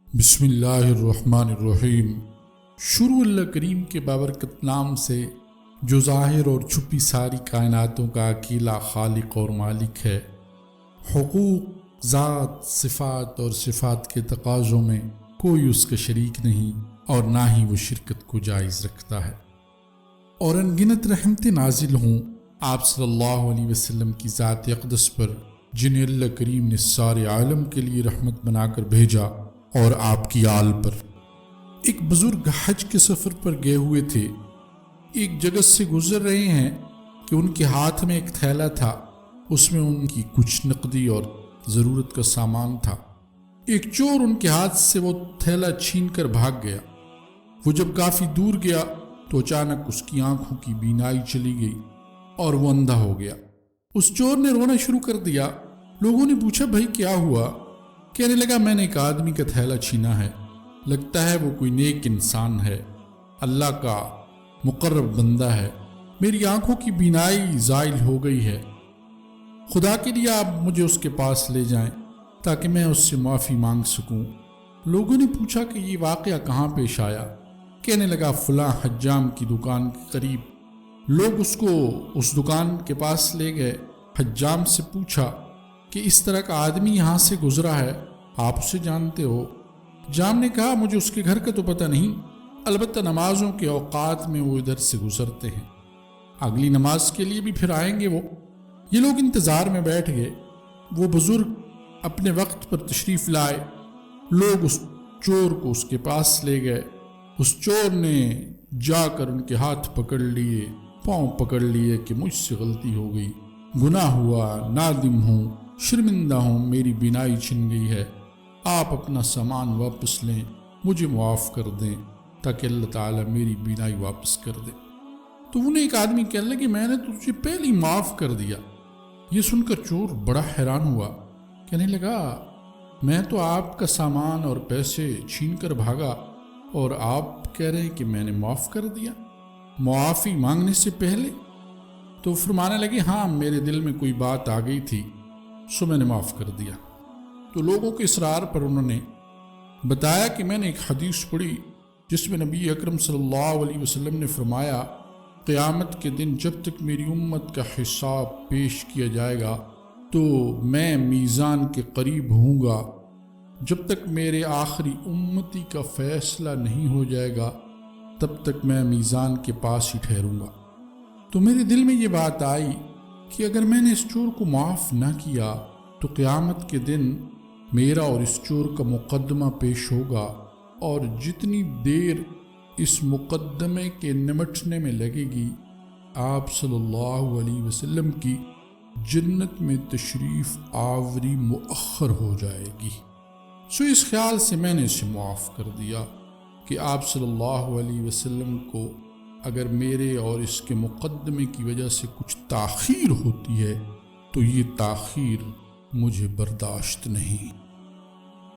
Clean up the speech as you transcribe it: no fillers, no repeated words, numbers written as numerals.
بسم اللہ الرحمن الرحیم۔ شروع اللہ کریم کے بابرکت نام سے جو ظاہر اور چھپی ساری کائناتوں کا اکیلا خالق اور مالک ہے۔ حقوق، ذات، صفات اور صفات کے تقاضوں میں کوئی اس کا شریک نہیں اور نہ ہی وہ شرکت کو جائز رکھتا ہے۔ اور انگنت رحمتیں نازل ہوں آپ صلی اللہ علیہ وسلم کی ذات اقدس پر، جنہیں اللہ کریم نے سارے عالم کے لیے رحمت بنا کر بھیجا، اور آپ کی آل پر۔ ایک بزرگ حج کے سفر پر گئے ہوئے تھے۔ ایک جگہ سے گزر رہے ہیں کہ ان کے ہاتھ میں ایک تھیلا تھا، اس میں ان کی کچھ نقدی اور ضرورت کا سامان تھا۔ ایک چور ان کے ہاتھ سے وہ تھیلا چھین کر بھاگ گیا۔ وہ جب کافی دور گیا تو اچانک اس کی آنکھوں کی بینائی چلی گئی اور وہ اندھا ہو گیا۔ اس چور نے رونا شروع کر دیا۔ لوگوں نے پوچھا، بھائی کیا ہوا؟ کہنے لگا، میں نے ایک آدمی کا تھیلا چھینا ہے، لگتا ہے وہ کوئی نیک انسان ہے، اللہ کا مقرب بندہ ہے، میری آنکھوں کی بینائی زائل ہو گئی ہے، خدا کے لیے آپ مجھے اس کے پاس لے جائیں تاکہ میں اس سے معافی مانگ سکوں۔ لوگوں نے پوچھا کہ یہ واقعہ کہاں پیش آیا؟ کہنے لگا، فلاں حجام کی دکان کے قریب۔ لوگ اس کو اس دکان کے پاس لے گئے۔ حجام سے پوچھا کہ اس طرح کا آدمی یہاں سے گزرا ہے، آپ اسے جانتے ہو؟ حجام نے کہا، مجھے اس کے گھر کا تو پتہ نہیں، البتہ نمازوں کے اوقات میں وہ ادھر سے گزرتے ہیں، اگلی نماز کے لیے بھی پھر آئیں گے وہ۔ یہ لوگ انتظار میں بیٹھ گئے۔ وہ بزرگ اپنے وقت پر تشریف لائے۔ لوگ اس چور کو اس کے پاس لے گئے۔ اس چور نے جا کر ان کے ہاتھ پکڑ لیے، پاؤں پکڑ لیے کہ مجھ سے غلطی ہو گئی، گناہ ہوا، نادم ہوں، شرمندہ ہوں، میری بینائی چھن گئی ہے، آپ اپنا سامان واپس لیں، مجھے معاف کر دیں تاکہ اللہ تعالیٰ میری بینائی واپس کر دے۔ تو انہیں ایک آدمی کہنے لگے، میں نے تجھے پہلے معاف کر دیا۔ یہ سن کر چور بڑا حیران ہوا، کہنے لگا، میں تو آپ کا سامان اور پیسے چھین کر بھاگا اور آپ کہہ رہے ہیں کہ میں نے معاف کر دیا، معافی مانگنے سے پہلے؟ تو فرمانے لگے، ہاں میرے دل میں کوئی بات آ گئی تھی سو میں نے معاف کر دیا۔ تو لوگوں کے اصرار پر انہوں نے بتایا کہ میں نے ایک حدیث پڑھی جس میں نبی اکرم صلی اللہ علیہ وسلم نے فرمایا، قیامت کے دن جب تک میری امت کا حساب پیش کیا جائے گا تو میں میزان کے قریب ہوں گا، جب تک میرے آخری امتی کا فیصلہ نہیں ہو جائے گا تب تک میں میزان کے پاس ہی ٹھہروں گا۔ تو میرے دل میں یہ بات آئی کہ اگر میں نے اس چور کو معاف نہ کیا تو قیامت کے دن میرا اور اس چور کا مقدمہ پیش ہوگا، اور جتنی دیر اس مقدمے کے نمٹنے میں لگے گی آپ صلی اللہ علیہ وسلم کی جنت میں تشریف آوری مؤخر ہو جائے گی۔ سو اس خیال سے میں نے اسے معاف کر دیا کہ آپ صلی اللہ علیہ وسلم کو اگر میرے اور اس کے مقدمے کی وجہ سے کچھ تاخیر ہوتی ہے تو یہ تاخیر مجھے برداشت نہیں۔